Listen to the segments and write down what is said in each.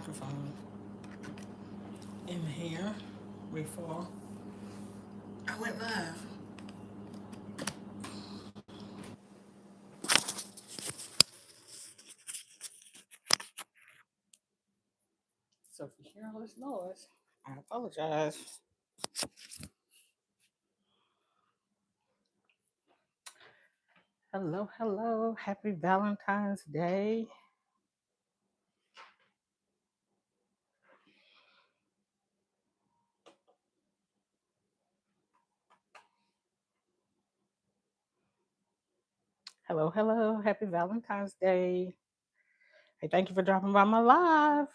microphone in here before I went live. So if you hear all this noise, I apologize. Hello, hello. Happy Valentine's Day. Hello, hello. Happy Valentine's Day. Hey, thank you for dropping by my live.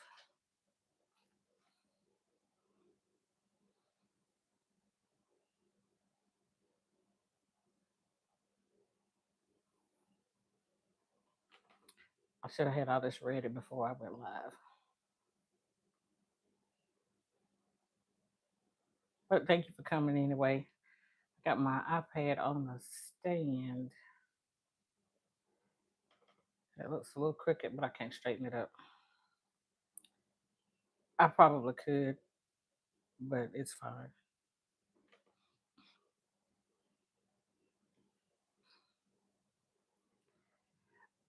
I should have had all this ready before I went live. But thank you for coming anyway. I got my iPad on the stand. It looks a little crooked, but I can't straighten it up. I probably could, but it's fine.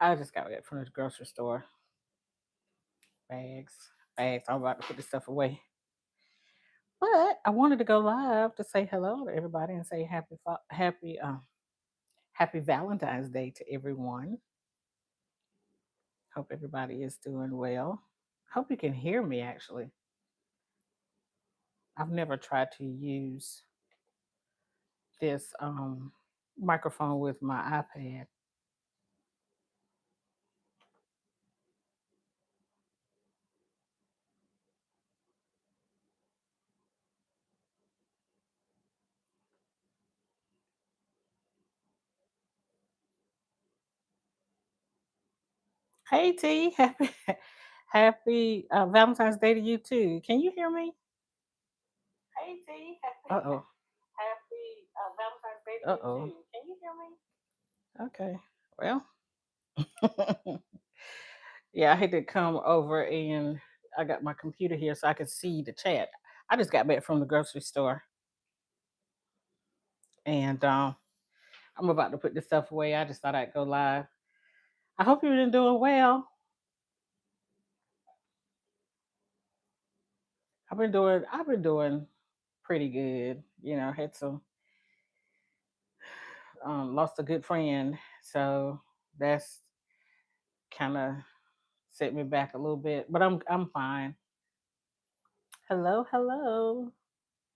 I just got it from the grocery store. Bags. I'm about to put this stuff away. But I wanted to go live to say hello to everybody and say happy Valentine's Day to everyone. Hope everybody is doing well. Hope you can hear me actually. I've never tried to use this microphone with my iPad. Hey T, happy Valentine's Day to you too. Can you hear me? Hey T, happy Valentine's Day to you too. Can you hear me? Okay. Well, yeah, I had to come over and I got my computer here so I could see the chat. I just got back from the grocery store and I'm about to put this stuff away. I just thought I'd go live. I hope you've been doing well. I've been doing pretty good. You know, had some lost a good friend, so that's kind of set me back a little bit. But I'm fine. Hello, hello.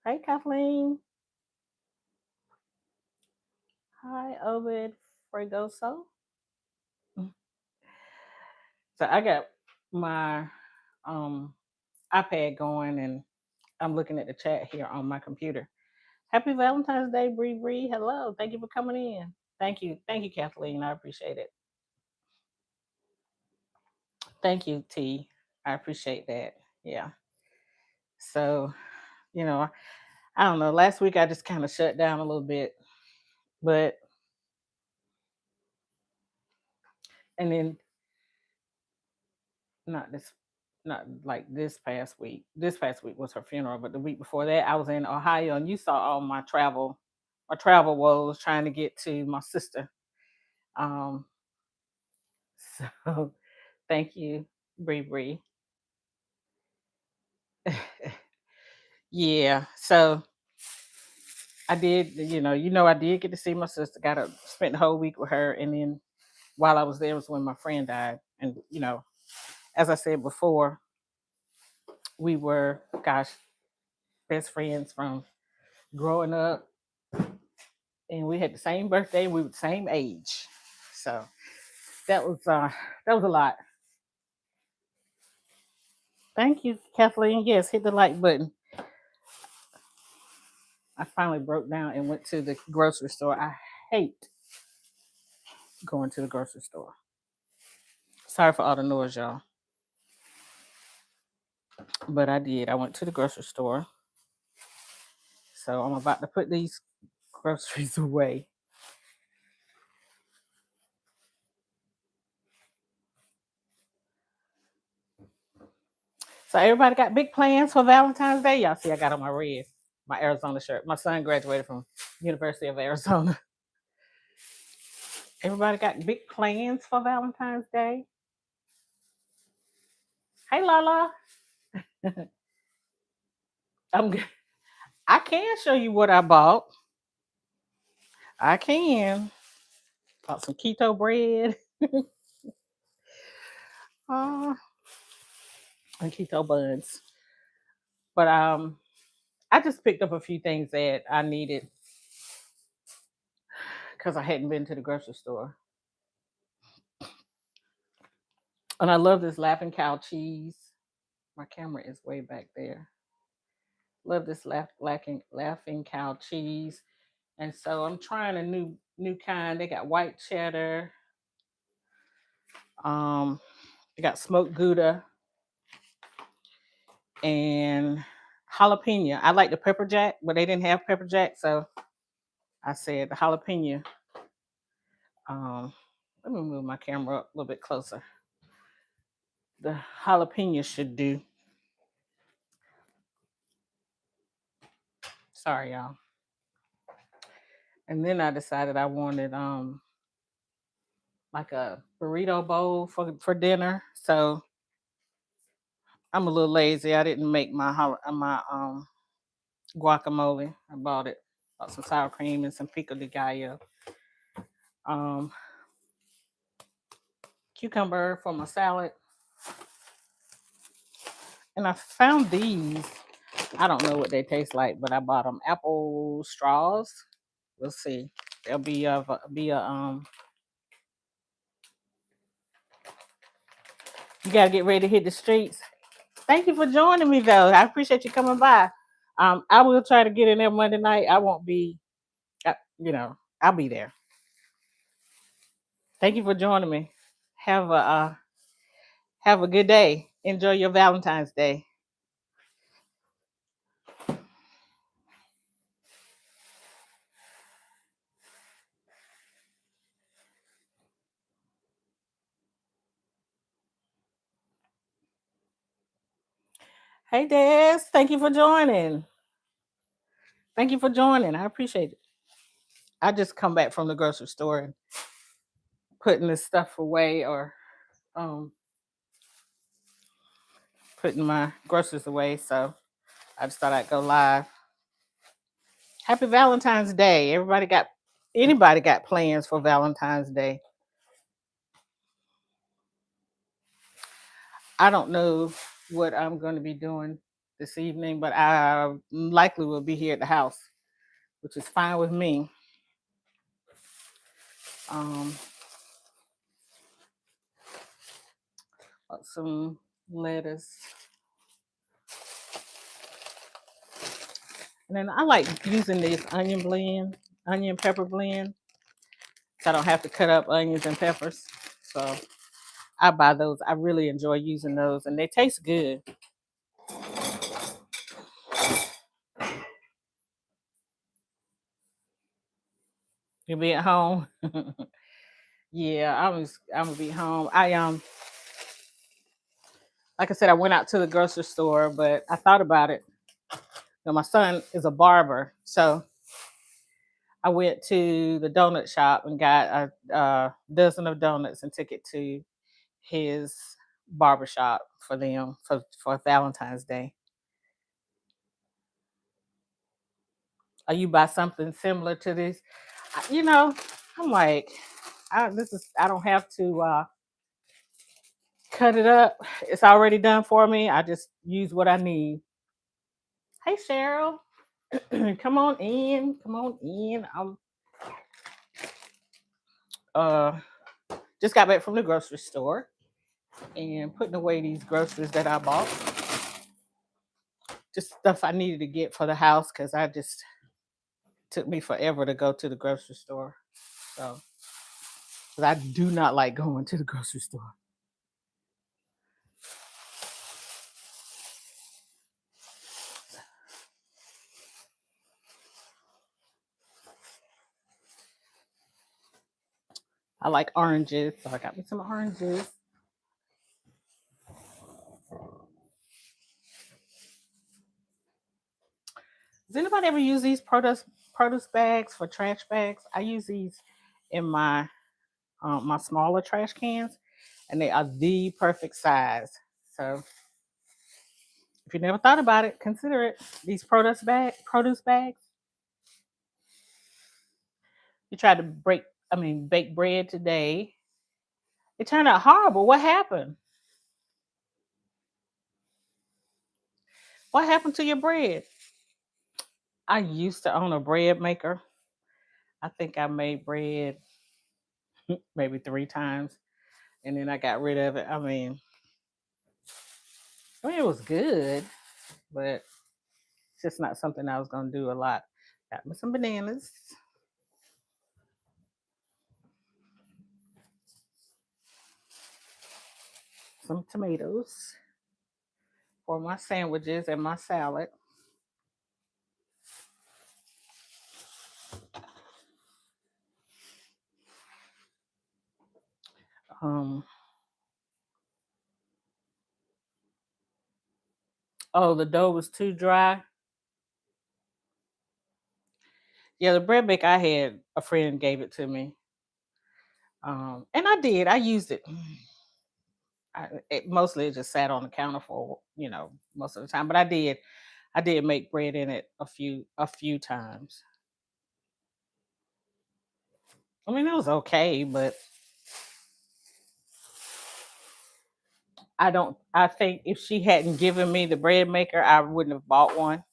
Hey, Kathleen. Hi, Obed Fregoso. So I got my um, iPad going and I'm looking at the chat here on my computer. Happy Valentine's Day, Bree Bree. Hello. Thank you for coming in. Thank you. Thank you, Kathleen. I appreciate it. Thank you, T. I appreciate that. Yeah. So, you know, I don't know. Last week I just kind of shut down a little bit, but and then not this not like this past week. This past week was her funeral, but the week before that I was in Ohio and you saw all my travel woes trying to get to my sister. Um so thank you, Bree Bree. Yeah. So I did, I did get to see my sister. Spent the whole week with her, and then while I was there was when my friend died. And as I said before, we were, gosh, best friends from growing up, and we had the same birthday. We were the same age, so that was a lot. Thank you, Kathleen. Yes, hit the like button. I finally broke down and went to the grocery store. I hate going to the grocery store. Sorry for all the noise, y'all. But I did. I went to the grocery store. So I'm about to put these groceries away. So everybody got big plans for Valentine's Day. Y'all see I got on my red, my Arizona shirt. My son graduated from University of Arizona. Everybody got big plans for Valentine's Day. Hey Lala. I can show you what I bought. I can. Bought some keto bread. And keto buns. But I just picked up a few things that I needed because I hadn't been to the grocery store. And I love this Laughing Cow cheese. My camera is way back there. Love this laughing Cow cheese. And so I'm trying a new kind. They got white cheddar. They got smoked Gouda and jalapeno. I like the pepper jack, but they didn't have pepper jack, so I said the jalapeno. Let me move my camera up a little bit closer. The jalapeno should do. Sorry, y'all. And then I decided I wanted like a burrito bowl for dinner. So I'm a little lazy. I didn't make my guacamole. I bought some sour cream and some pico de gallo. Cucumber for my salad. And I found these. I don't know what they taste like, but I bought them apple straws. We'll see. They'll be a You gotta get ready to hit the streets. Thank you for joining me though. I appreciate you coming by. I will try to get in there Monday night. I won't be, I'll be there. Thank you for joining me. Have a good day. Enjoy your Valentine's Day. Hey Des, thank you for joining. Thank you for joining. I appreciate it. I just come back from the grocery store and putting this stuff away or putting my groceries away. So I just thought I'd go live. Happy Valentine's Day. Anybody got plans for Valentine's Day? I don't know what I'm going to be doing this evening, but I likely will be here at the house, which is fine with me. Some lettuce. And then I like using this onion pepper blend. So I don't have to cut up onions and peppers. So I buy those. I really enjoy using those and they taste good. You'll be at home. Yeah, I'm gonna be home. Like I said, I went out to the grocery store, but I thought about it. My son is a barber, so I went to the donut shop and got a dozen of donuts and took it to his barbershop for them for Valentine's Day. Are you buy something similar to this? I'm like, I don't have to cut it up. It's already done for me. I just use what I need. Hey Cheryl, come on in. Come on in. I'm just got back from the grocery store and putting away these groceries that I bought. Just stuff I needed to get for the house because I just took me forever to go to the grocery store. So, because I do not like going to the grocery store. I like oranges, so I got me some oranges. Does anybody ever use these produce bags for trash bags? I use these in my smaller trash cans, and they are the perfect size. So if you never thought about it, consider it. These produce bags. You tried to bake bread today. It turned out horrible. What happened? What happened to your bread? I used to own a bread maker. I think I made bread maybe 3 times, and then I got rid of it. I mean, it was good, but it's just not something I was gonna do a lot. Got me some bananas, some tomatoes for my sandwiches and my salad. Um, oh, the dough was too dry. Yeah, the bread bake I had, a friend gave it to me. And I did. I used it. Mostly it just sat on the counter for most of the time. But I did make bread in it a few times. I mean, it was okay, but I think if she hadn't given me the bread maker, I wouldn't have bought one.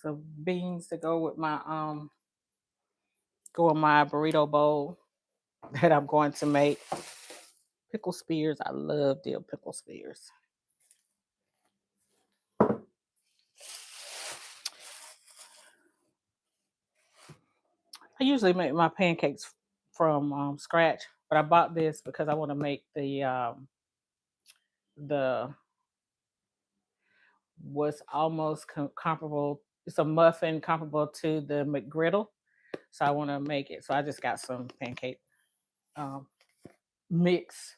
So beans to go in my burrito bowl that I'm going to make. Pickle spears. I love dill pickle spears. I usually make my pancakes from scratch, but I bought this because I want to make the what's almost comparable. It's a muffin comparable to the McGriddle, so I want to make it. So I just got some pancake um, mix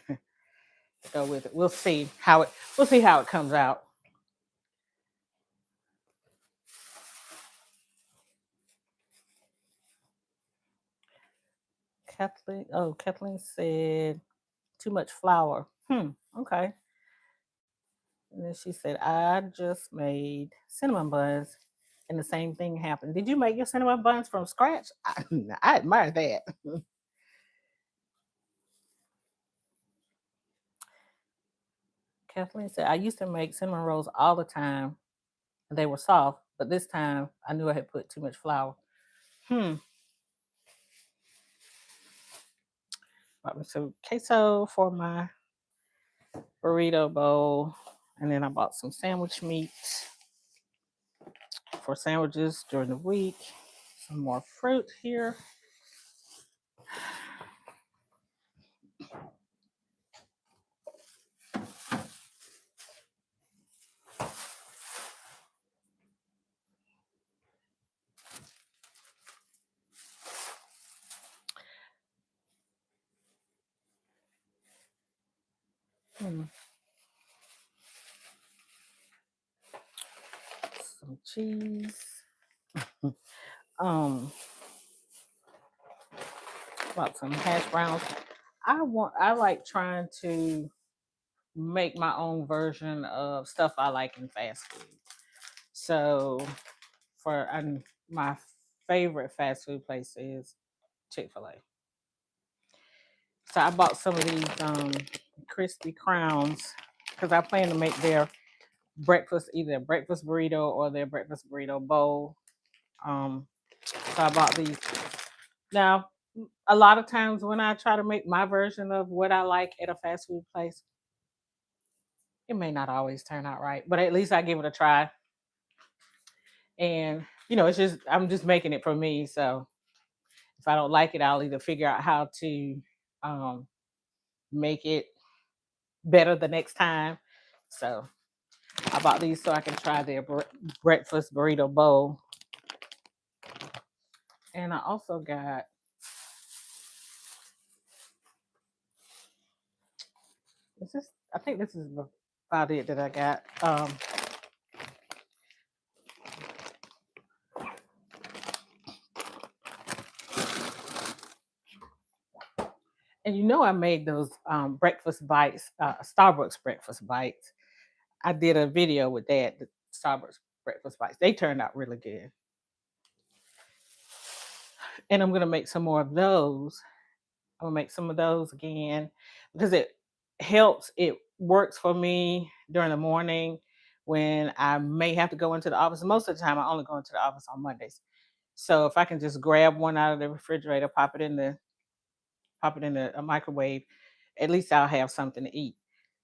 to go with it. We'll see how it comes out. Kathleen said too much flour. Okay. And then she said, I just made cinnamon buns and the same thing happened. Did you make your cinnamon buns from scratch? I admire that. Kathleen said, I used to make cinnamon rolls all the time and they were soft, but this time I knew I had put too much flour. Bought me some queso for my burrito bowl, and then I bought some sandwich meat for sandwiches during the week. Some more fruit here. Some cheese. About some hash browns. I like trying to make my own version of stuff I like in fast food. So my favorite fast food place is Chick-fil-A. So I bought some of these crispy crowns because I plan to make their breakfast, either a breakfast burrito or their breakfast burrito bowl. So I bought these. Now, a lot of times when I try to make my version of what I like at a fast food place, it may not always turn out right, but at least I give it a try. And it's just I'm just making it for me. So if I don't like it, I'll either figure out how to um, make it better the next time. So I bought these so I can try their breakfast burrito bowl. And I also got I think this is filed it that I got. And you know, I made those breakfast bites, Starbucks breakfast bites. I did a video with that, the Starbucks breakfast bites. They turned out really good. And I'm gonna make some more of those. I'm gonna make some of those again because it helps. It works for me during the morning when I may have to go into the office. Most of the time, I only go into the office on Mondays. So if I can just grab one out of the refrigerator, pop it in the microwave, at least I'll have something to eat.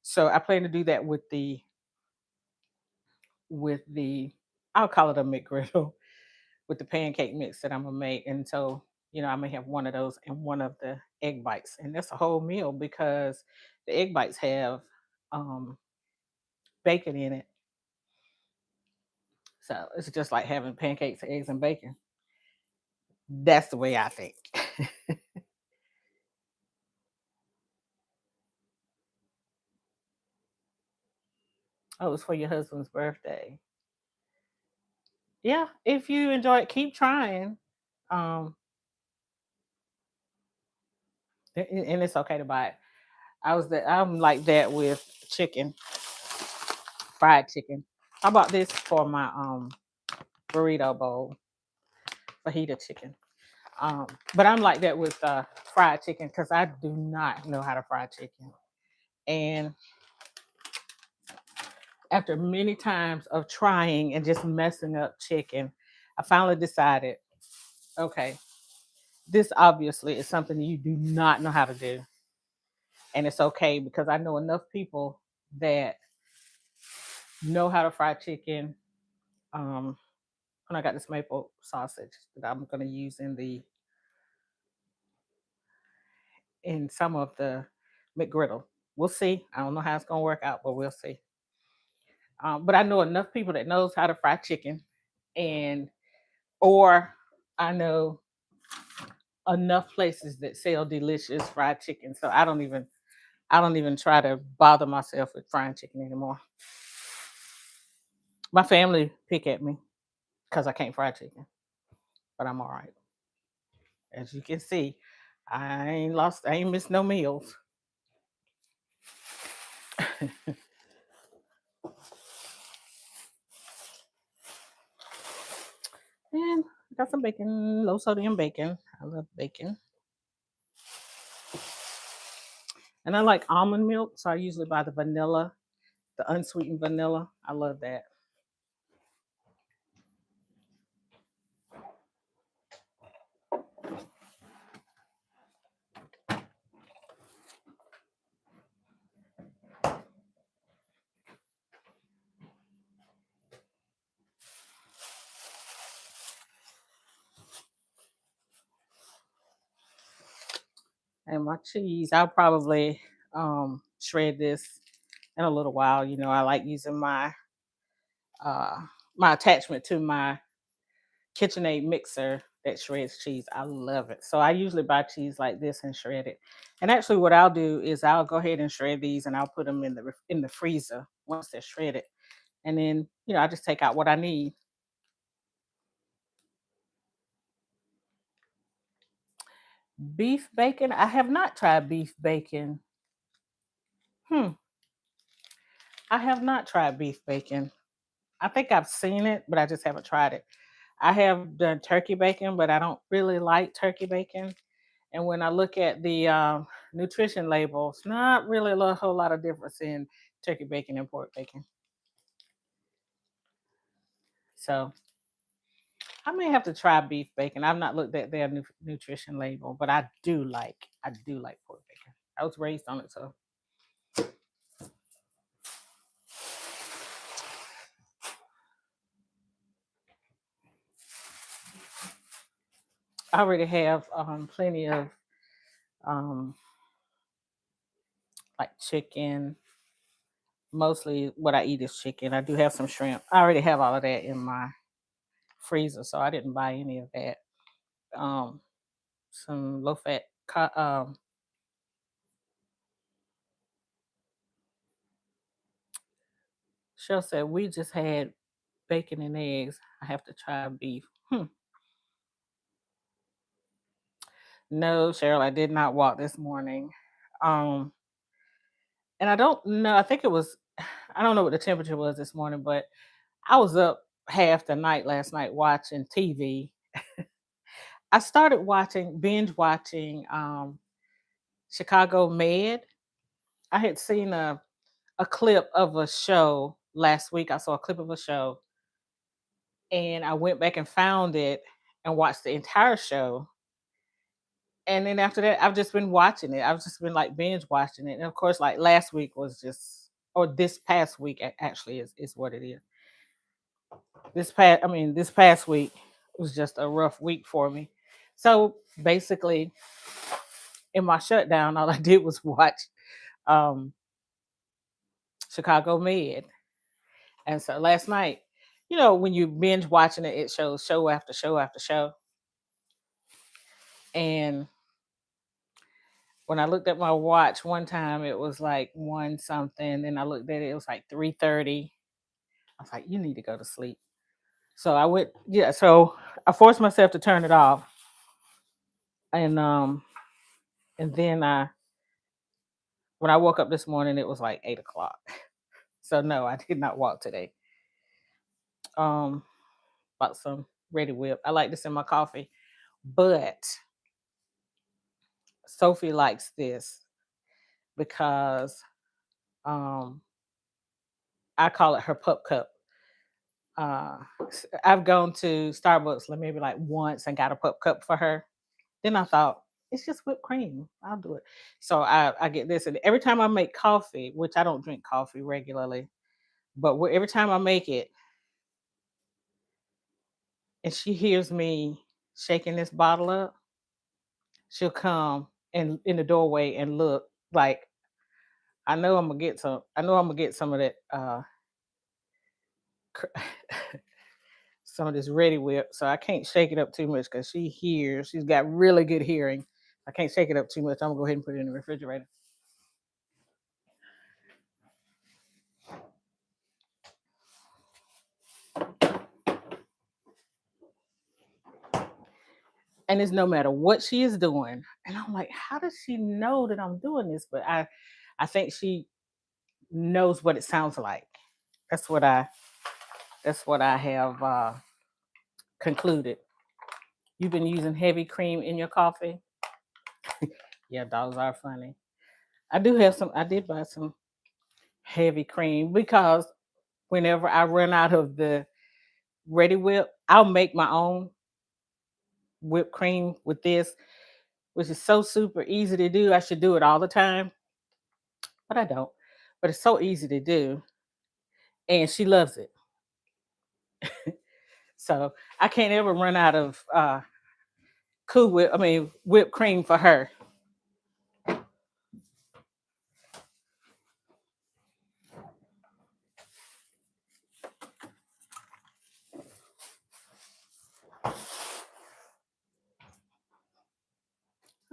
So I plan to do that with the I'll call it a McGriddle with the pancake mix that I'm gonna make. And so, I may have one of those and one of the egg bites. And that's a whole meal because the egg bites have um bacon in it. So it's just like having pancakes, eggs, and bacon. That's the way I think. Oh, it's for your husband's birthday. Yeah, if you enjoy it, keep trying. Um, and it's okay to buy it. I'm like that with chicken, fried chicken. I bought this for my burrito bowl, fajita chicken. But I'm like that with fried chicken because I do not know how to fry chicken. And after many times of trying and just messing up chicken, I finally decided, okay, this obviously is something you do not know how to do. And it's okay because I know enough people that know how to fry chicken. Um, when I got this maple sausage that I'm going to use in some of the McGriddle. We'll see. I don't know how it's going to work out, but we'll see. But I know enough people that knows how to fry chicken, and or I know enough places that sell delicious fried chicken. So I don't even try to bother myself with frying chicken anymore. My family pick at me because I can't fry chicken, but I'm all right. As you can see, I ain't missed no meals. And I got some bacon, low sodium bacon. I love bacon. And I like almond milk, so I usually buy the vanilla, the unsweetened vanilla. I love that. And my cheese, I'll probably shred this in a little while. I like using uh my attachment to my KitchenAid mixer that shreds cheese. I love it. So I usually buy cheese like this and shred it. And actually, what I'll do is I'll go ahead and shred these, and I'll put them in the freezer once they're shredded. And then I just take out what I need. Beef bacon. I have not tried beef bacon. Hmm. I have not tried beef bacon. I think I've seen it, but I just haven't tried it. I have done turkey bacon, but I don't really like turkey bacon. And when I look at the nutrition labels, not really a whole lot of difference in turkey bacon and pork bacon. So I may have to try beef bacon. I've not looked at their nutrition label, but I do like pork bacon. I was raised on it, so I already have plenty of um, like chicken. Mostly what I eat is chicken. I do have some shrimp. I already have all of that in my freezer, so I didn't buy any of that. Um, some low fat Cheryl said, we just had bacon and eggs. I have to try beef. No, Cheryl, I did not walk this morning. And I don't know, I think it was, I don't know what the temperature was this morning, but I was up half the night last night watching TV. I started binge watching Chicago Med. I had seen a clip of a show last week. I saw a clip of a show and I went back and found it and watched the entire show. And then after that, I've just been watching it. I've just been like binge watching it. And of course, like last week was just, or this past week actually is what it is. This past week was just a rough week for me. So basically, in my shutdown, all I did was watch um, Chicago Med. And so last night, when you binge watching it, it shows show after show after show. And when I looked at my watch one time, it was like 1 something. Then I looked at it, it was like 3:30. I was like, you need to go to sleep. So I went, so I forced myself to turn it off. And then when I woke up this morning, it was like 8 o'clock. So no, I did not walk today. Bought some Ready Whip. I like this in my coffee, but Sophie likes this because I call it her pup cup. I've gone to Starbucks maybe like once and got a pup cup for her. Then I thought, it's just whipped cream. I'll do it. So I get this. And every time I make coffee, which I don't drink coffee regularly, but every time I make it, and she hears me shaking this bottle up, she'll come in the doorway and look like, I know I'm gonna get some of that some of this Ready Whip. So I can't shake it up too much because she's got really good hearing. I can't shake it up too much. I'm gonna go ahead and put it in the refrigerator. And it's no matter what she is doing. And I'm like, how does she know that I'm doing this? But I think she knows what it sounds like. That's what I have concluded. You've been using heavy cream in your coffee? Yeah, dogs are funny. I did buy some heavy cream because whenever I run out of the Ready Whip, I'll make my own whipped cream with this, which is so super easy to do. I should do it all the time, but I don't. But it's so easy to do, and she loves it. So I can't ever run out of whipped cream for her.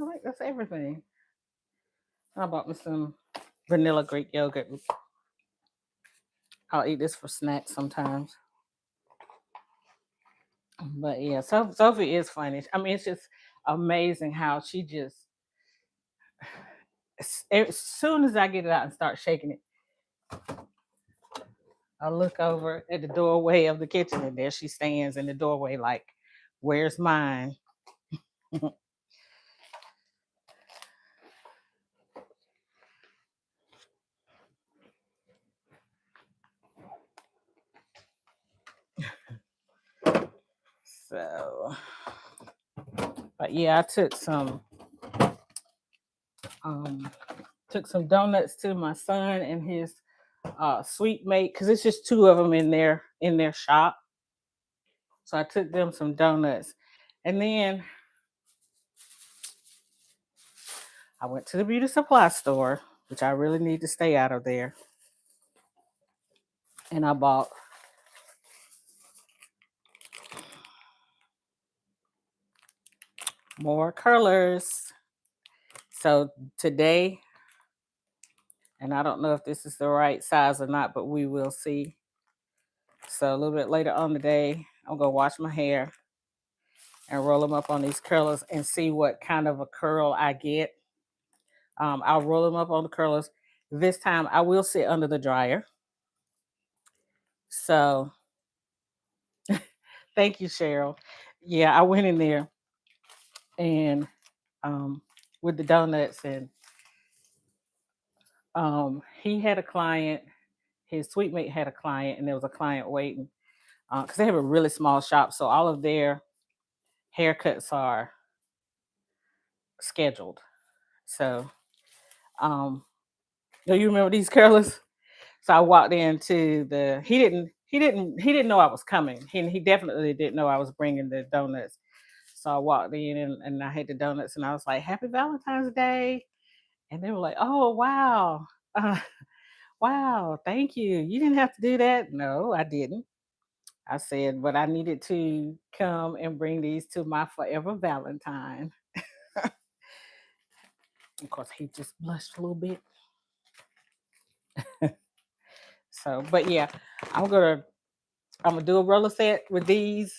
I like that's everything. I bought me some vanilla Greek yogurt. I'll eat this for snacks sometimes. But yeah, so Sophie is funny. I mean, it's just amazing how she just, as soon as I get it out and start shaking it, I look over at the doorway of the kitchen and there she stands in the doorway like, where's mine? So, but yeah, I took some donuts to my son and his sweet mate, because it's just two of them in their shop. So I took them some donuts, and then I went to the beauty supply store, which I really need to stay out of there, and I bought more curlers. So today, and I don't know if this is the right size or not, but we will see. So a little bit later on today, I'm gonna wash my hair and roll them up on these curlers and see what kind of a curl I get. I'll roll them up on the curlers. This time I will sit under the dryer. So thank you, Cheryl. Yeah, I went in there and with the donuts, and he had a client, his sweet mate had a client, and there was a client waiting because they have a really small shop. So all of their haircuts are scheduled. So do you remember these curlers? So I walked into the he didn't know I was coming. He definitely didn't know I was bringing the donuts. So I walked in and I had the donuts and I was like, "Happy Valentine's Day." And they were like, "Oh, wow. Uh, wow, thank you. You didn't have to do that." No, I didn't. I said, but I needed to come and bring these to my forever Valentine. Of course, he just blushed a little bit. So, but yeah, I'm gonna do a roller set with these,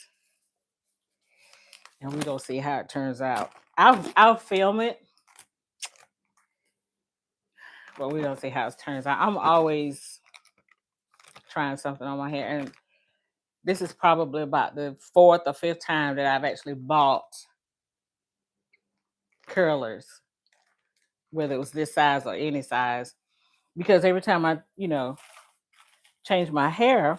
and we're gonna see how it turns out. I'll film it, but we're gonna see how it turns out. I'm always trying something on my hair, and this is probably about the fourth or fifth time that I've actually bought curlers, whether it was this size or any size, because every time I, change my hair,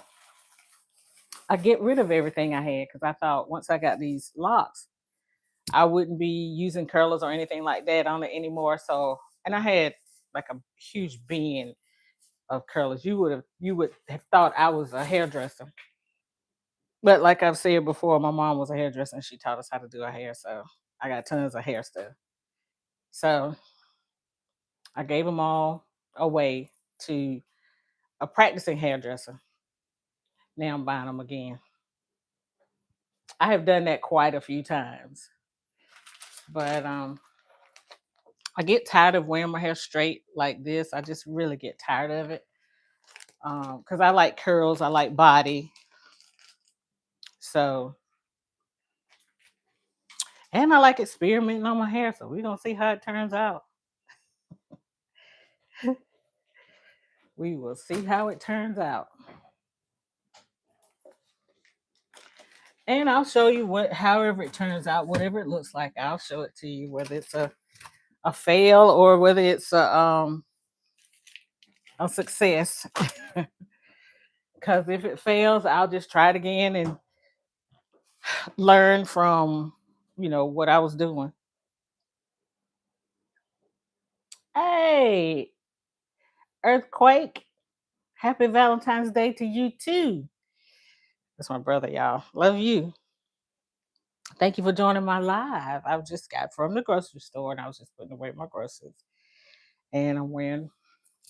I get rid of everything I had because I thought once I got these locks, I wouldn't be using curlers or anything like that on it anymore. So, and I had like a huge bin of curlers. You would have thought I was a hairdresser. But like I've said before, my mom was a hairdresser and she taught us how to do our hair. So I got tons of hair stuff. So I gave them all away to a practicing hairdresser. Now I'm buying them again. I have done that quite a few times. But I get tired of wearing my hair straight like this. I just really get tired of it. Because I like curls, I like body. So, and I like experimenting on my hair. So we're gonna see how it turns out. We will see how it turns out. And I'll show you however it turns out, whatever it looks like, I'll show it to you, whether it's a fail or whether it's a success. Because if it fails, I'll just try it again and learn from, what I was doing. Hey, Earthquake, happy Valentine's Day to you too. That's my brother, y'all. Love you. Thank you for joining my live. I just got from the grocery store and I was just putting away my groceries. And I'm wearing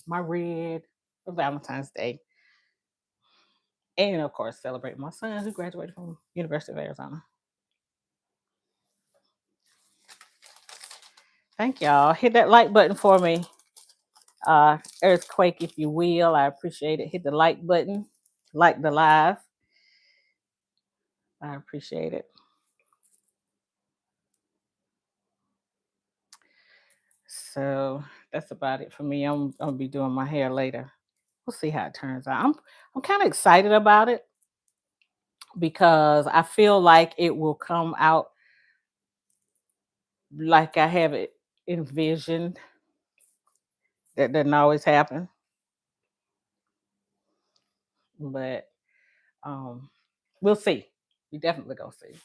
my red for Valentine's Day. And of course, celebrate my son who graduated from University of Arizona. Thank y'all. Hit that like button for me. Earthquake, if you will. I appreciate it. Hit the like button. Like the live. I appreciate it. So that's about it for me. I'm gonna be doing my hair later. We'll see how it turns out. I'm kind of excited about it because I feel like it will come out like I have it envisioned. That doesn't always happen, but we'll see. We definitely gonna see.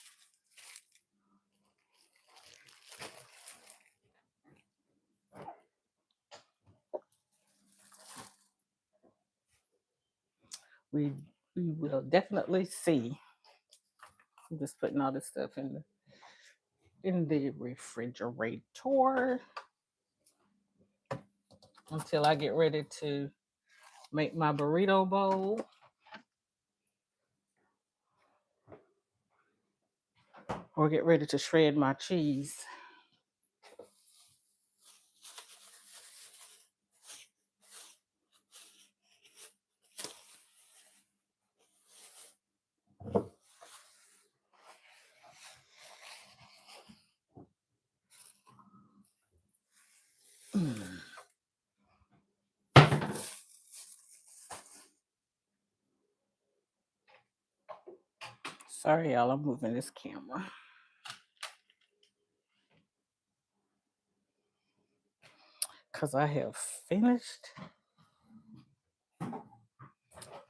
We will definitely see. I'm just putting all this stuff in the refrigerator until I get ready to make my burrito bowl. Or get ready to shred my cheese. Sorry, y'all. I'm moving this camera because I have finished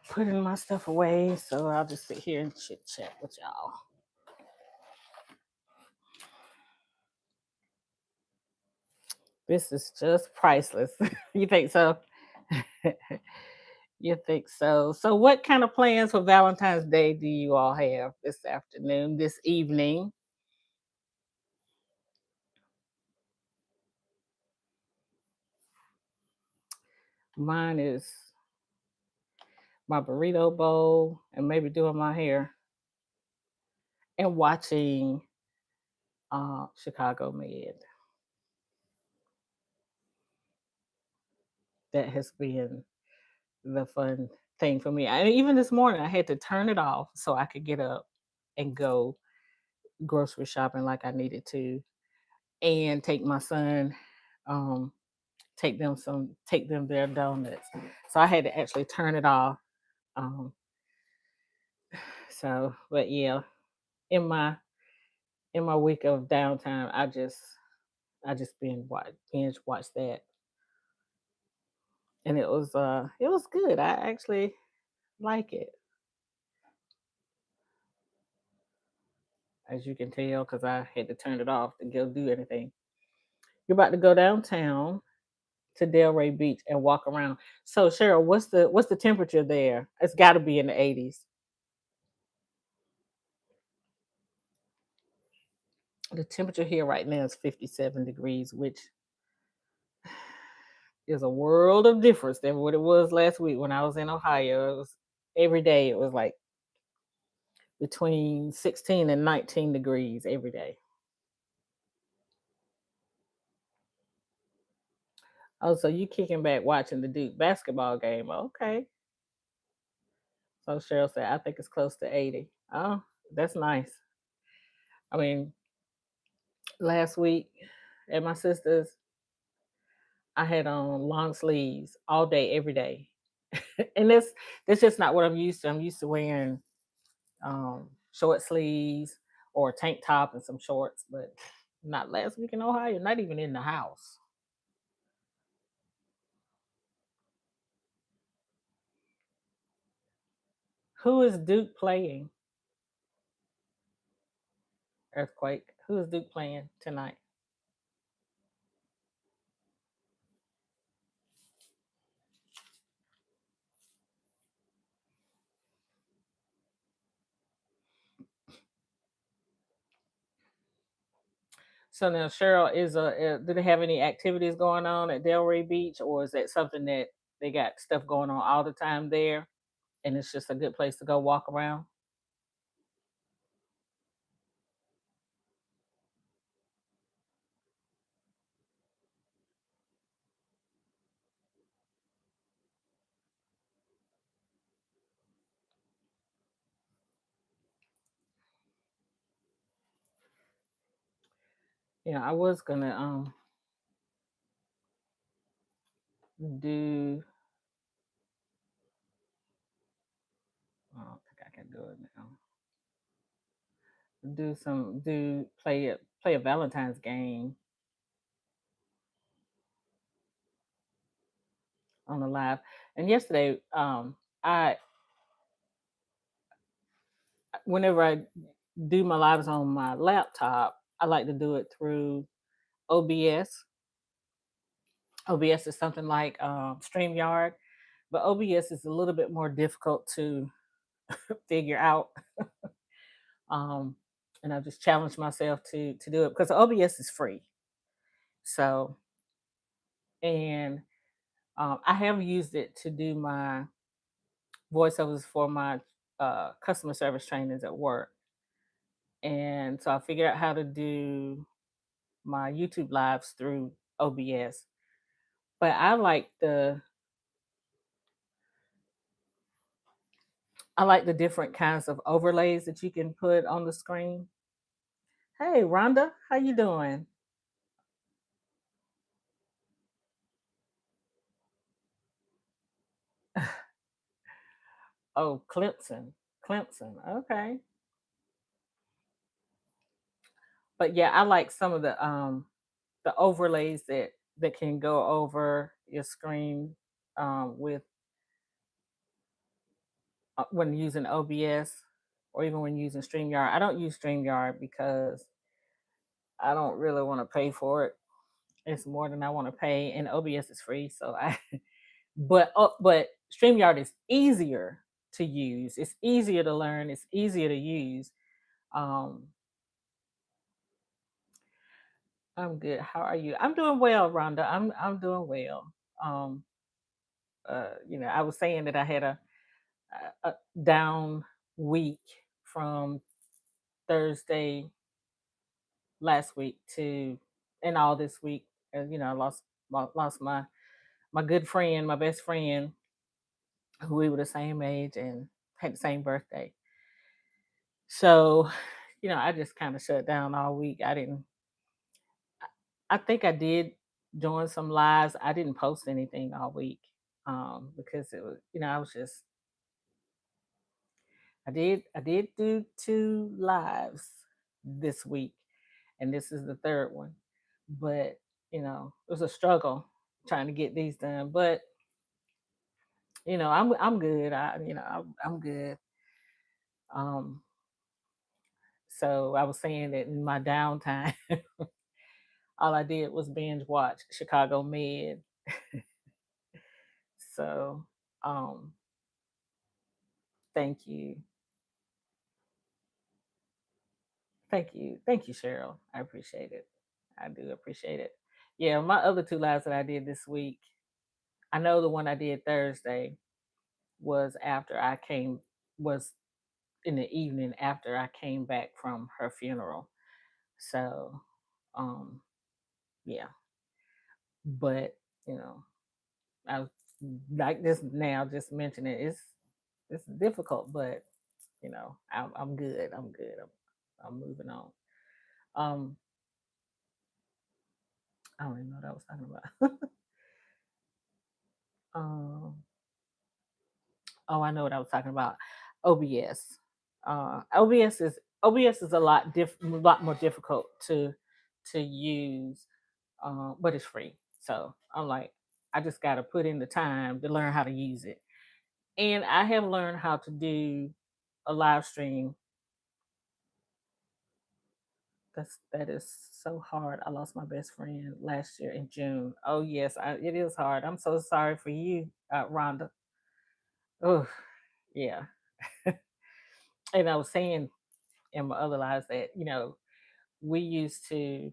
putting my stuff away. So I'll just sit here and chit chat with y'all. This is just priceless. You think so? You think so? So, what kind of plans for Valentine's Day do you all have this afternoon, this evening? Mine is my burrito bowl and maybe doing my hair and watching Chicago Med. That has been the fun thing for me. And even this morning, I had to turn it off so I could get up and go grocery shopping like I needed to, and take my son, um, take them their donuts. So I had to actually turn it off. Um, so, but yeah, in my week of downtime, I just binge watched that, and it was good. I actually like it, as you can tell, because I had to turn it off to go do anything. You're about to go downtown to Delray Beach and walk around. So Cheryl, what's the temperature there? It's got to be in the 80s. The temperature here right now is 57 degrees, which is a world of difference than what it was last week when I was in Ohio. It was every day. It was like between 16 and 19 degrees every day. Oh, so you kicking back watching the Duke basketball game? Okay. So Cheryl said, I think it's close to 80. Oh, that's nice. I mean, last week at my sister's, I had on long sleeves all day, every day, and that's just not what I'm used to. I'm used to wearing short sleeves or a tank top and some shorts, but not last week in Ohio. Not even in the house. Who is Duke playing? Earthquake. Who is Duke playing tonight? So now, Cheryl, do they have any activities going on at Delray Beach, or is that something that they got stuff going on all the time there, and it's just a good place to go walk around? Yeah, I was gonna do. I don't think I can do it now. Play a Valentine's game on the live. And yesterday, I whenever I do my lives on my laptop, I like to do it through OBS. OBS is something like StreamYard, but OBS is a little bit more difficult to figure out. Um, and I've just challenged myself to do it because OBS is free. So, and I have used it to do my voiceovers for my customer service trainings at work. And so I figured out how to do my YouTube lives through OBS. But I like the different kinds of overlays that you can put on the screen. Hey, Rhonda, how you doing? Oh, Clemson. Clemson. Okay. But yeah, I like some of the overlays that can go over your screen with when using OBS or even when using StreamYard. I don't use StreamYard because I don't really want to pay for it. It's more than I want to pay, and OBS is free. So I, but StreamYard is easier to use. It's easier to learn. It's easier to use. Um, I'm good. How are you? I'm doing well, Rhonda. I'm doing well. Um, I was saying that I had a down week from Thursday last week to and all this week. I lost my good friend, my best friend, who we were the same age and had the same birthday. So, I just kind of shut down all week. I didn't. I think I did join some lives. I didn't post anything all week because it was, I was just. I did do two lives this week, and this is the third one. But it was a struggle trying to get these done. But I'm good. I'm good. Um, so I was saying that in my downtime, all I did was binge watch Chicago Med. So, um, thank you, thank you, Cheryl. I appreciate it. I do appreciate it. Yeah, my other two lives that I did this week. I know the one I did Thursday was after I came was in the evening after I came back from her funeral. So, um, yeah. But you know, I was like this now. Just mentioning it's difficult, but I'm good. I'm good. I'm moving on. Um, I don't even know what I was talking about. um, oh, I know what I was talking about. OBS. OBS is a lot more difficult to use, but it's free. So I'm like, I just got to put in the time to learn how to use it. And I have learned how to do a live stream. That is so hard. I lost my best friend last year in June. Oh yes, it is hard. I'm so sorry for you, Rhonda. Oh yeah. And I was saying in my other lives that we used to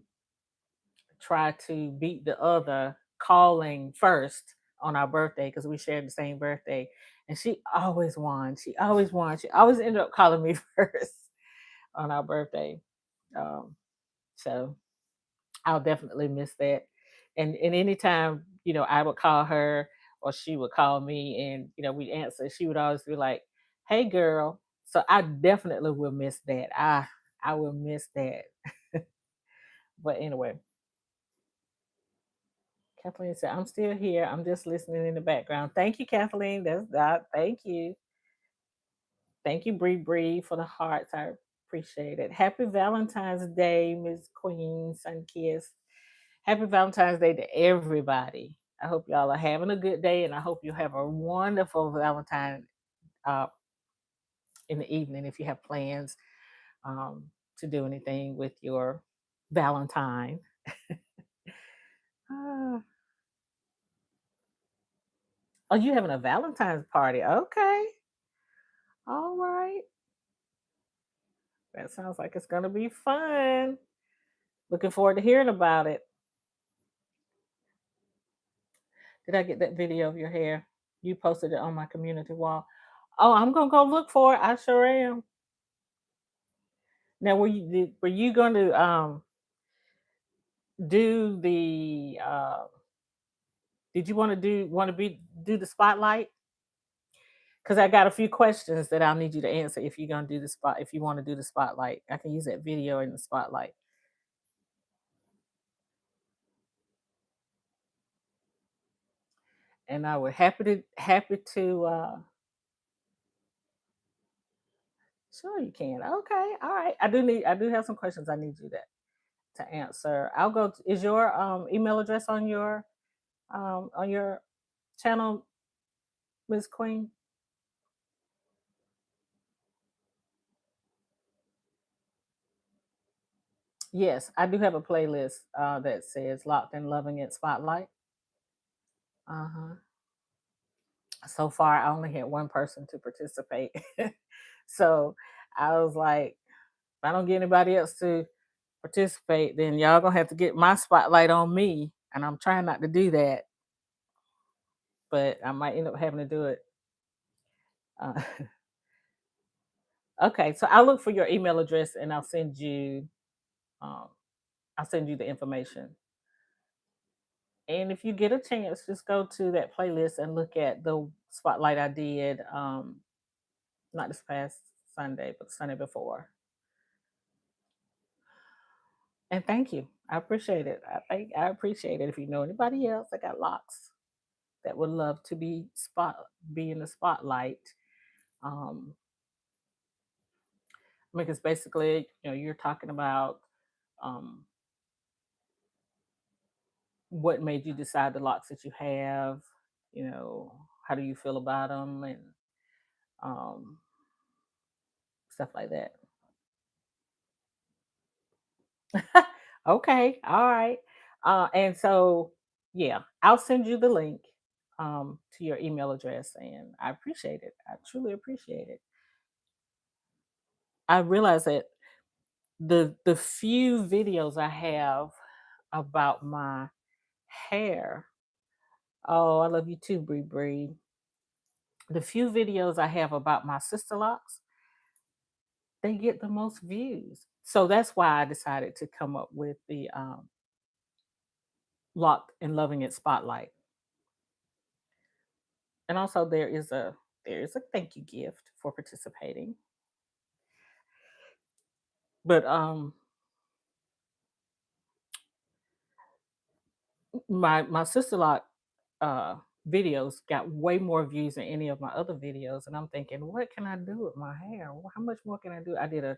try to beat the other calling first on our birthday because we shared the same birthday, and she always won. She always won. She always ended up calling me first on our birthday. Um, so I'll definitely miss that. And anytime I would call her or she would call me, and we'd answer, she would always be like, "Hey, girl." So I definitely will miss that. I will miss that. But anyway, Kathleen said, "I'm still here. I'm just listening in the background." Thank you, Kathleen. That's that. Thank you. Thank you, Bree Bree, for the hearts. I appreciate it. Happy Valentine's Day, Miss Queen Sunkiss. Happy Valentine's Day to everybody. I hope y'all are having a good day, and I hope you have a wonderful Valentine uh, in the evening if you have plans to do anything with your Valentine. Ah, oh, you having a Valentine's party? Okay. All right. That sounds like it's going to be fun. Looking forward to hearing about it. Did I get that video of your hair? You posted it on my community wall. Oh, I'm gonna go look for it. I sure am. Now, were you going to do the? Did you want to do the spotlight? Because I got a few questions that I'll need you to answer if you're gonna do the spot. If you want to do the spotlight, I can use that video in the spotlight. And I would happy to Sure, you can. Okay, all right. I do have some questions I need you to answer. I'll go. Is your email address on your channel, Miss Queen? Yes, I do have a playlist that says "Locked in Loving It Spotlight." Uh huh. So far, I only had one person to participate, so I was like, if I don't get anybody else to participate, then y'all gonna have to get my spotlight on me, and I'm trying not to do that, but I might end up having to do it. Uh, okay, so I'll look for your email address and um, I'll send you the information. And if you get a chance, just go to that playlist and look at the spotlight I did. Not this past Sunday, but the Sunday before. And thank you. I appreciate it. I appreciate it. If you know anybody else that got locks that would love to be in the spotlight, um, because basically, you're talking about um, what made you decide the locks that you have. How do you feel about them, and um, stuff like that. Okay, all right. And so, yeah, I'll send you the link to your email address, and I appreciate it. I truly appreciate it. I realize that the few videos I have about my hair. Oh, I love you too, Bree Bree. The few videos I have about my sister locks, they get the most views. So that's why I decided to come up with the locked and loving it spotlight. And also there is a thank you gift for participating. But my sister lock uh videos got way more views than any of my other videos, and I'm thinking, what can I do with my hair? How much more can I do? I did a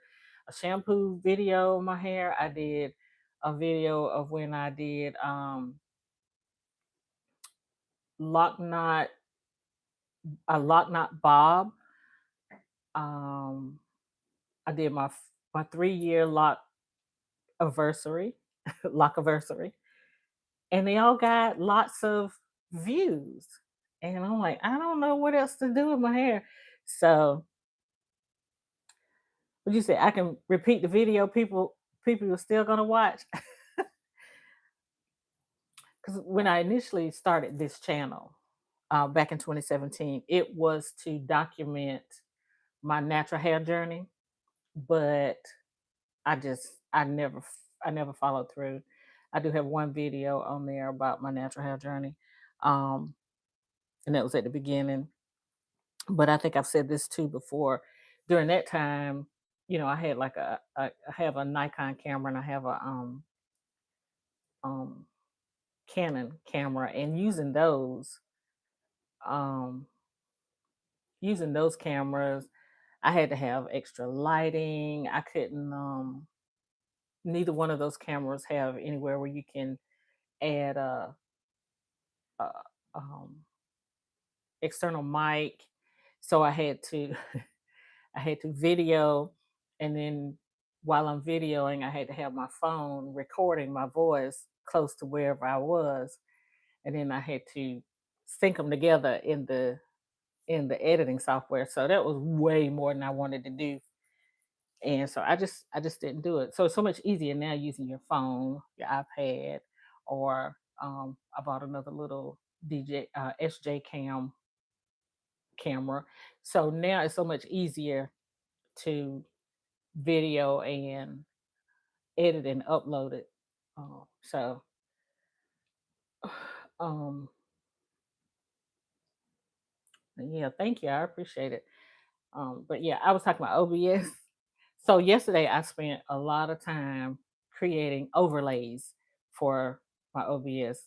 shampoo video of my hair. I did a video of when I did lock knot a lock knot bob. um I did my 3-year lock anniversary, lock anniversary, and they all got lots of views. And I'm like, I don't know what else to do with my hair. So, what you say? I can repeat the video. People are still gonna watch. Because when I initially started this channel back in 2017, it was to document my natural hair journey, but I never followed through. I do have one video on there about my natural hair journey, um, and that was at the beginning. But I think I've said this too before. During that time, I had like I have a Nikon camera, and I have a um Canon camera, and um using those cameras, I had to have extra lighting. I couldn't neither one of those cameras have anywhere where you can add a um external mic. So I had to I had to video, and then while I'm videoing, I had to have my phone recording my voice close to wherever I was, and then I had to sync them together in the editing software. So that was way more than I wanted to do, and so I just didn't do it. So it's so much easier now using your phone, your iPad, or I bought another little DJ SJ camera. So now it's so much easier to video and edit and upload it. So, um, yeah, thank you. I appreciate it. But yeah, I was talking about OBS. So yesterday I spent a lot of time creating overlays for my OBS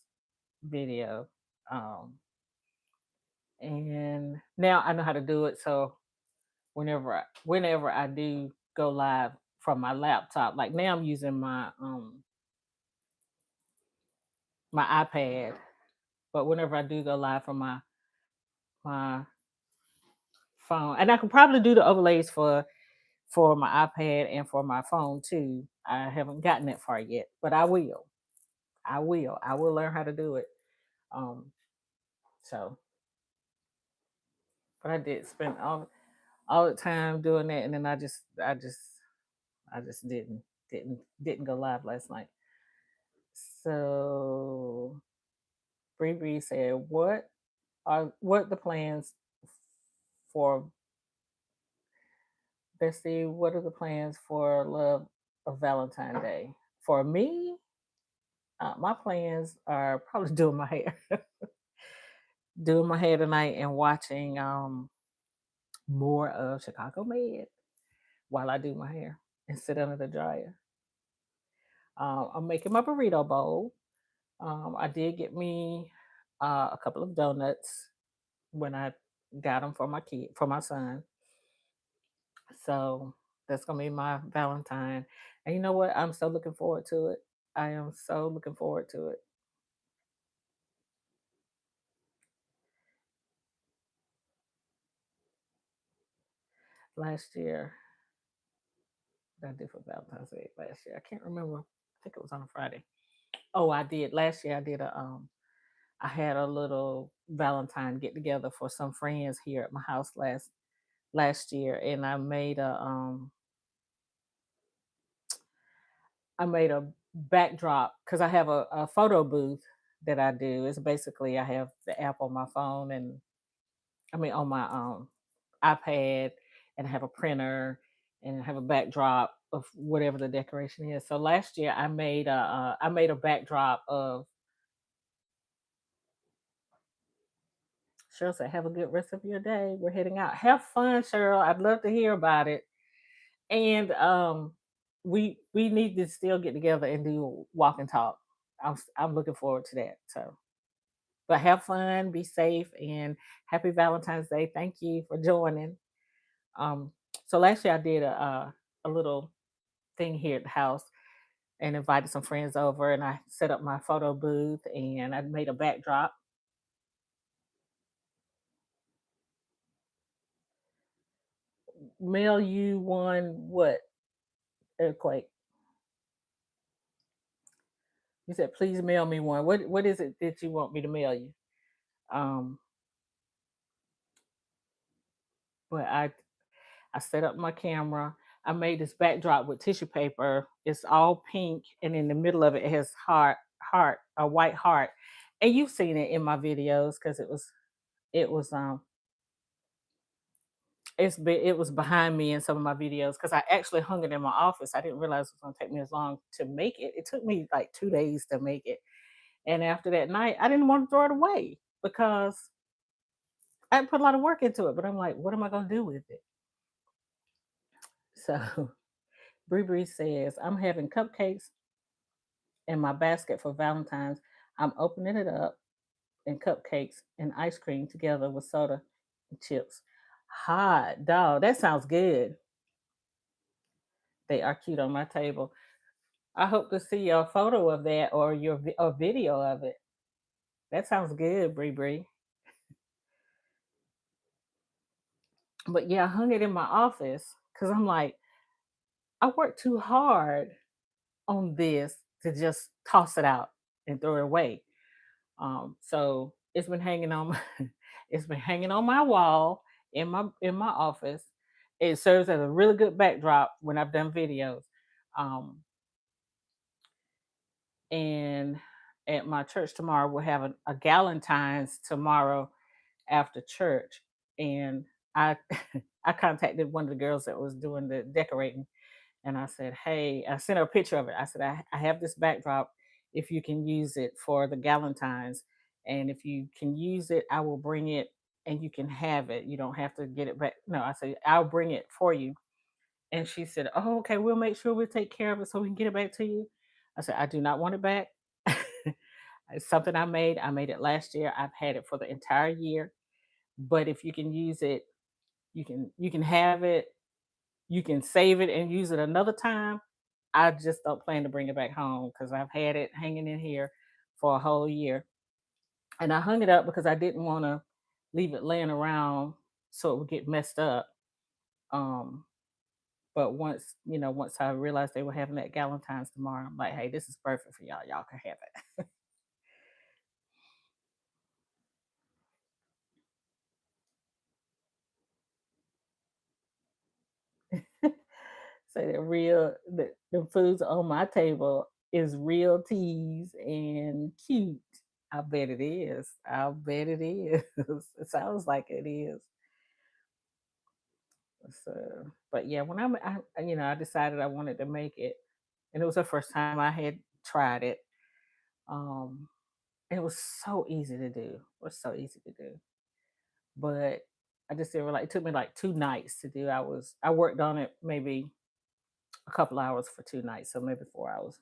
video. Um, and now I know how to do it. So whenever I do go live from my laptop. Like now I'm using my iPad, but whenever I do go live from my phone, and I can probably do the overlays for my iPad and for my phone too. I haven't gotten that far yet, but I will. I will learn how to do it. Um, so, but I did spend all the time doing that, and then I just didn't go live last night. So Bree Bree said, what the plans for Bestie? What are the plans for love of Valentine Day? For me, my plans are probably doing my hair, doing my hair tonight, and watching more of Chicago Med while I do my hair and sit under the dryer. I'm making my burrito bowl. I did get me a couple of donuts when I got them for my son. So that's gonna be my Valentine. And you know what? I'm so looking forward to it. I am so looking forward to it. Last year, what did I do for Valentine's Day last year? I can't remember. I think it was on a Friday. Oh, I did. Last year I did I had a little Valentine get together for some friends here at my house last year, and I made a backdrop because I have a photo booth that I do. It's basically I have the app on my phone, and I mean on my iPad, and I have a printer, and I have a backdrop of whatever the decoration is. So last year I made a backdrop of. Cheryl said, "Have a good rest of your day. We're heading out. Have fun, Cheryl. I'd love to hear about it." And we need to still get together and do walk and talk. I'm looking forward to that. So, but have fun, be safe, and happy Valentine's Day. Thank you for joining. Um, so last year I did a little thing here at the house and invited some friends over, and I set up my photo booth and I made a backdrop. Mail you one what? Earthquake. You said, please mail me one. What is it that you want me to mail you? Um, but I set up my camera. I made this backdrop with tissue paper. It's all pink, and in the middle of it, it has a white heart. And you've seen it in my videos because it was it was behind me in some of my videos because I actually hung it in my office. I didn't realize it was going to take me as long to make it. It took me like 2 days to make it, and after that night, I didn't want to throw it away because I put a lot of work into it. But I'm like, what am I going to do with it? So Bree Bree says, I'm having cupcakes in my basket for Valentine's. I'm opening it up and cupcakes and ice cream together with soda and chips. Hot dog. That sounds good. They are cute on my table. I hope to see a photo of that or a video of it. That sounds good, Bree Bree. But yeah, I hung it in my office because I'm like, I worked too hard on this to just toss it out and throw it away. So it's been hanging on my, it's been hanging on my wall in my office. It serves as a really good backdrop when I've done videos. Um, and at my church tomorrow, we'll have a Galentine's tomorrow after church. And I I contacted one of the girls that was doing the decorating, and I said, "Hey," I sent her a picture of it. I said, I have this backdrop. If you can use it for the Galentine's, and if you can use it, I will bring it, and you can have it. You don't have to get it back." No, I said, "I'll bring it for you." And she said, "Oh, okay. We'll make sure we take care of it so we can get it back to you." I said, "I do not want it back." It's something I made. I made it last year. I've had it for the entire year. But if you can use it You can have it, you can save it and use it another time. I just don't plan to bring it back home because I've had it hanging in here for a whole year. And I hung it up because I didn't want to leave it laying around so it would get messed up. Um, but once I realized they were having that Valentine's tomorrow, I'm like, hey, this is perfect for y'all. Y'all can have it. So the foods on my table is real teas and cute. I bet it is. I bet it is. It sounds like it is. So, but yeah, when I decided I wanted to make it, and it was the first time I had tried it. Um, it was so easy to do. It was so easy to do. But I just didn't like. It took me like 2 nights to do. I worked on it maybe a couple hours for 2 nights, so maybe 4 hours.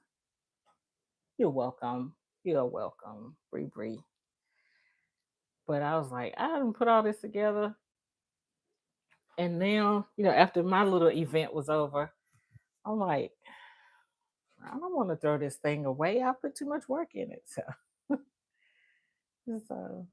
You're welcome. You're welcome, Bree Bree. But I was like, I haven't put all this together. And now, after my little event was over, I'm like, I don't want to throw this thing away. I put too much work in it. So, so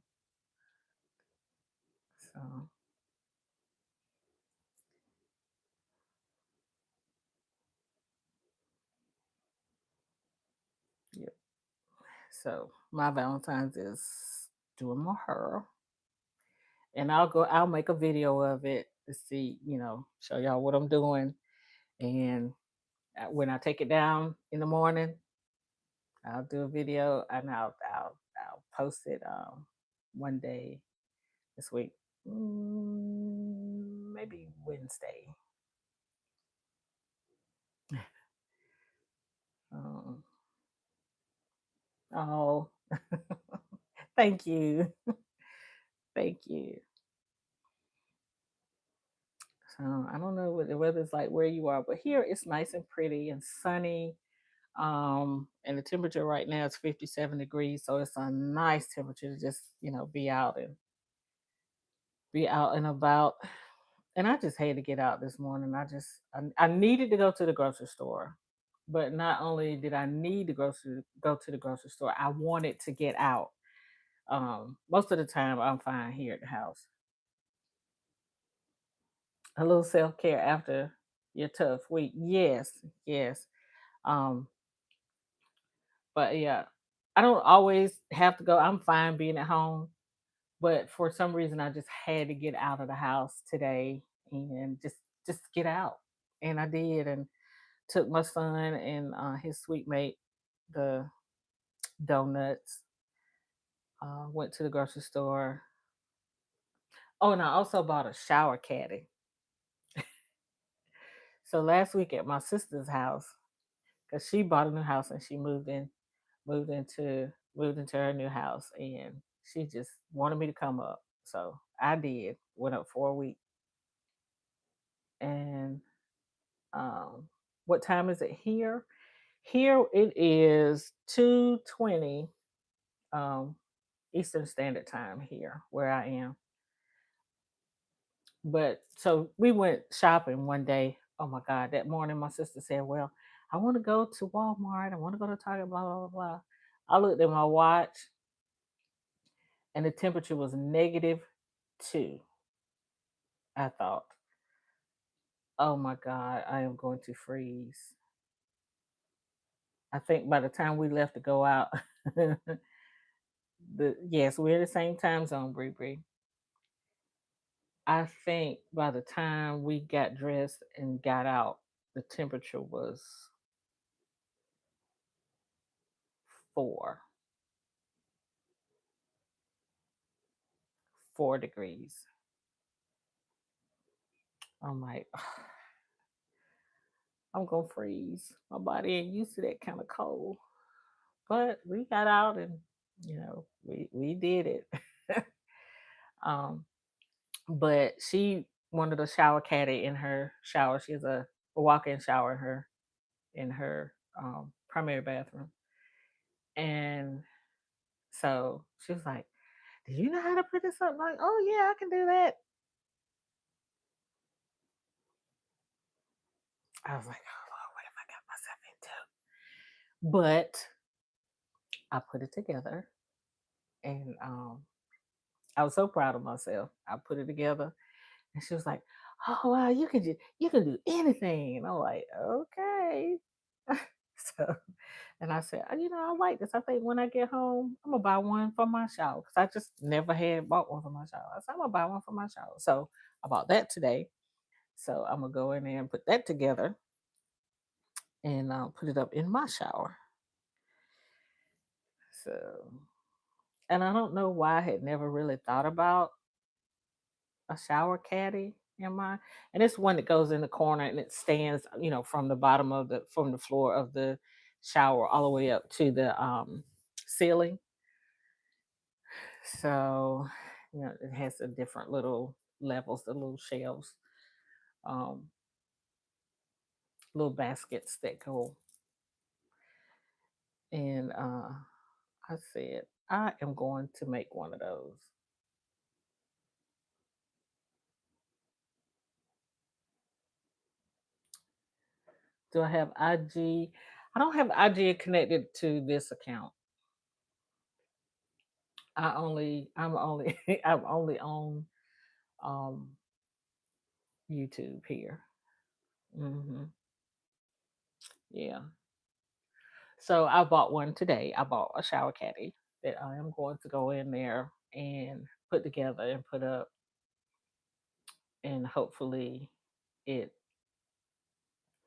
yeah. So my Valentine's is doing my hair. And I'll make a video of it to see, show y'all what I'm doing. And when I take it down in the morning, I'll do a video and I'll post it one day this week. Maybe Wednesday. Um, oh, thank you. Thank you. So I don't know what the weather's like where you are, but here it's nice and pretty and sunny. And the temperature right now is 57 degrees, so it's a nice temperature to just, be out and about. And I just had to get out this morning. I needed to go to the grocery store. But not only did I need to go to the grocery store, I wanted to get out. Most of the time I'm fine here at the house. A little self-care after your tough week. Yes, yes. Um, but yeah, I don't always have to go. I'm fine being at home, but for some reason I just had to get out of the house today and just get out. And I did, and took my son and his sweet mate the donuts. Went to the grocery store. Oh, and I also bought a shower caddy. So last week at my sister's house, because she bought a new house and she moved into moved into her new house, and she just wanted me to come up. So I did. Went up for a week. And what time is it here? Here it is 2:20 um, Eastern Standard Time here where I am. But so we went shopping one day. Oh my God, that morning my sister said, well, I want to go to Walmart. I want to go to Target, blah, blah, blah, blah. I looked at my watch and the temperature was -2. I thought, oh my God, I am going to freeze. I think by the time we left to go out, yes, we're in the same time zone, Bree Bree. I think by the time we got dressed and got out, the temperature was 4 degrees. I'm like, I'm gonna freeze. My body ain't used to that kind of cold. But we got out and we did it. um, but she wanted a shower caddy in her shower. She has a walk-in shower in her primary bathroom. And so she was like, do you know how to put this up? I'm like, oh yeah, I can do that. I was like, oh Lord, what have I got myself into? But I put it together, and I was so proud of myself. I put it together, and she was like, "Oh wow, you can do anything." And I'm like, "Okay." So, and I said, "You know, I like this. I think when I get home, I'm gonna buy one for my shower because I just never had bought one for my shower. I said, I'm gonna buy one for my shower." So I bought that today. So I'm gonna go in there and put that together and put it up in my shower. So, and I don't know why I had never really thought about a shower caddy in mine. And it's one that goes in the corner and it stands, from the bottom of from the floor of the shower all the way up to the ceiling. So, it has the different little levels, the little shelves, um, little baskets that go. And I said, I am going to make one of those. Do I have IG? I don't have IG connected to this account. I'm only I'm only on um YouTube here. hmm Yeah. So I bought one today. I bought a shower caddy that I am going to go in there and put together and put up, and hopefully it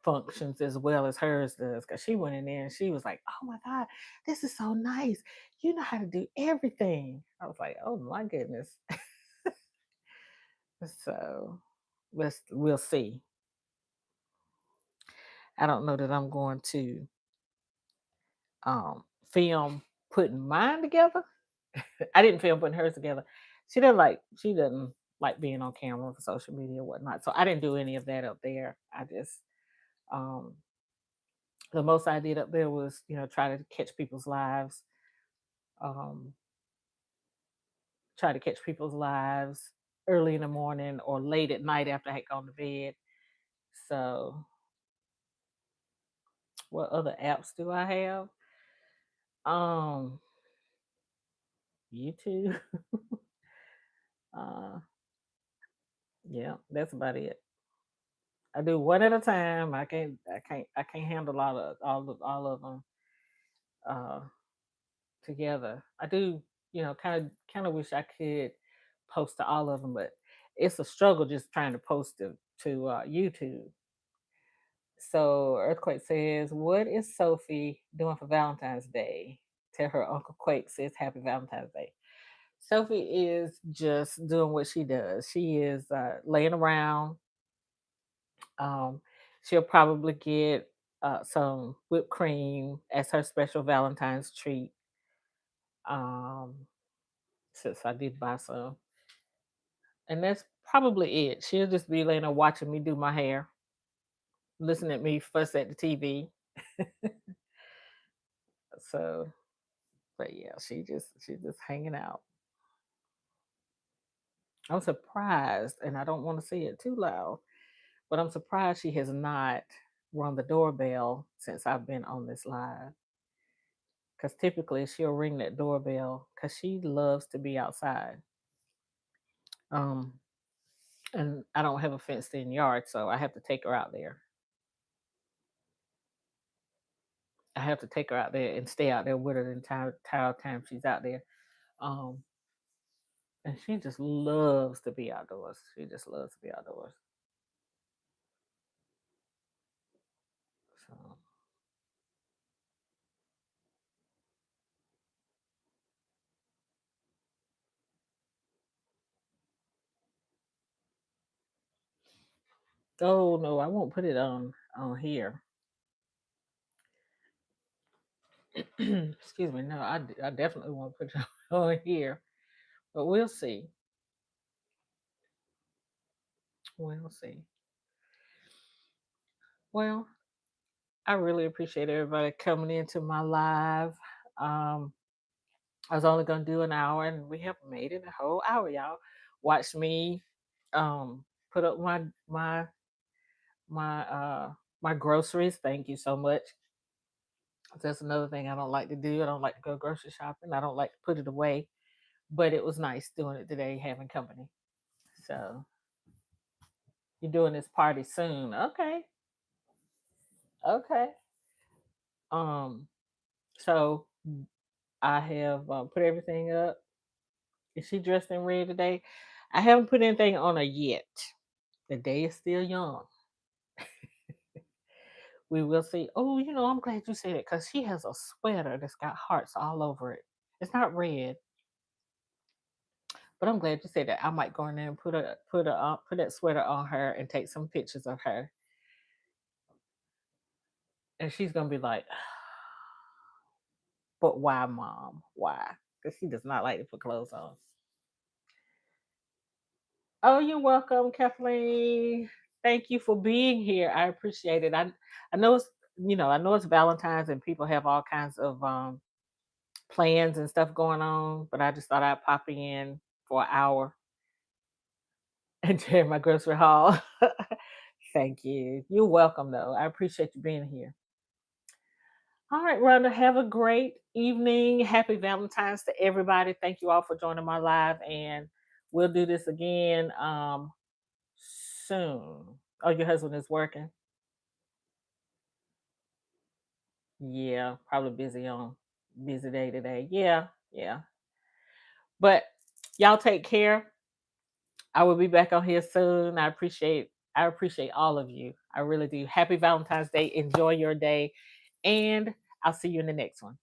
functions as well as hers does. Because she went in there and she was like, "Oh my God, this is so nice. You know how to do everything." I was like, "Oh my goodness." So we'll see. I don't know that I'm going to film putting mine together. I didn't film putting hers together. She doesn't like being on camera for social media or whatnot. So I didn't do any of that up there. I just um the most I did up there was, try to catch people's lives. Um try to catch people's lives early in the morning or late at night after I had gone to bed. So what other apps do I have? Um YouTube. uh yeah, that's about it. I do one at a time. I can't handle all of them uh, together. I do, kind of wish I could post to all of them, but it's a struggle just trying to post to YouTube. So Earthquake says, "What is Sophie doing for Valentine's Day?" Tell her Uncle Quake says, "Happy Valentine's Day." Sophie is just doing what she does. She is laying around. Um, she'll probably get some whipped cream as her special Valentine's treat. Um, since I did buy some, and that's probably it. She'll just be laying there watching me do my hair, listening at me fuss at the TV. So, but yeah, she's just hanging out. I'm surprised, and I don't want to say it too loud, but I'm surprised she has not rung the doorbell since I've been on this live. Because typically she'll ring that doorbell because she loves to be outside. Um, and I don't have a fenced in yard, so I have to take her out there. I have to take her out there and stay out there with her the entire time she's out there. Um, and she just loves to be outdoors. She just loves to be outdoors. So, oh no, I won't put it on here. Excuse me. No, I definitely won't put it on here. But we'll see. We'll see. Well, I really appreciate everybody coming into my live. Um, I was only gonna do an hour, and we have made it a whole hour, y'all. Watch me put up my my groceries. Thank you so much. That's another thing I don't like to do. I don't like to go grocery shopping. I don't like to put it away. But it was nice doing it today, having company. So you're doing this party soon. Okay. Okay. Um, so I have put everything up. Is she dressed in red today? I haven't put anything on her yet. The day is still young. We will see. Oh, I'm glad you said it because she has a sweater that's got hearts all over it. It's not red, but I'm glad you said that. I might go in there and put that sweater on her and take some pictures of her, and she's gonna be like, "But why, mom? Why?" Because she does not like to put clothes on. Oh, you're welcome, Kathleen. Thank you for being here. I appreciate it. I know it's Valentine's and people have all kinds of plans and stuff going on, but I just thought I'd pop in for an hour and share my grocery haul. Thank you. You're welcome, though. I appreciate you being here. All right, Rhonda, have a great evening. Happy Valentine's to everybody. Thank you all for joining my live, and we'll do this again soon. Oh, your husband is working? Yeah, probably busy day today. Yeah, yeah. But y'all take care. I will be back on here soon. I appreciate all of you. I really do. Happy Valentine's Day. Enjoy your day. And I'll see you in the next one.